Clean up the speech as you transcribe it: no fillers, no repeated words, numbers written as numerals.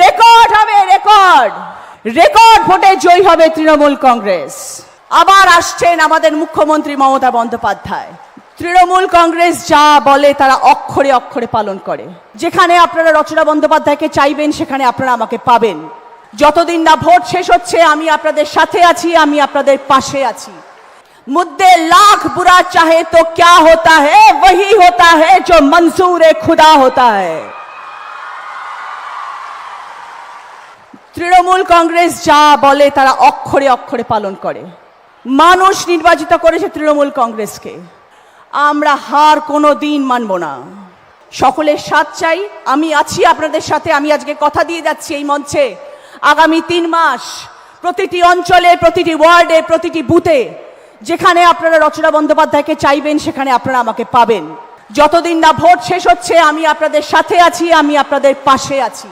Record হবে, record record ভোটে জয়ী হবে তৃণমূল কংগ্রেস। আবার আসছেন আমাদের মুখ্যমন্ত্রী মমতা বন্দ্যোপাধ্যায়। তৃণমূল কংগ্রেস যা বলে তারা অক্ষরে অক্ষরে পালন করে। যেখানে আপনারা রচনা বন্দ্যোপাধ্যায়কে চাইবেন সেখানে আপনারা আমাকে পাবেন। যতদিন না ভোট শেষ হচ্ছে আমি আপনাদের সাথে আছি, আমি আপনাদের পাশে আছি। मुद्दे लाख बुरा चाहे तो क्या होता है, वही होता है जो मंजूर खुदा होता है। তৃণমূল কংগ্রেস যা বলে তারা অক্ষরে অক্ষরে পালন করে। মানুষ নির্বাচিত করেছে তৃণমূল কংগ্রেসকে। আমরা হার কোনো দিন মানব না। সকলের সাথ চাই, আমি আছি আপনাদের সাথে। আমি আজকে কথা দিয়ে যাচ্ছি এই মঞ্চে, আগামী 3 মাস প্রতিটি অঞ্চলে, প্রতিটি ওয়ার্ডে, প্রতিটি বুথে যেখানে আপনারা রচনা বন্দ্যোপাধ্যায়কে চাইবেন সেখানে আপনারা আমাকে পাবেন। যতদিন না ভোট শেষ হচ্ছে আমি আপনাদের সাথে আছি, আমি আপনাদের পাশে আছি।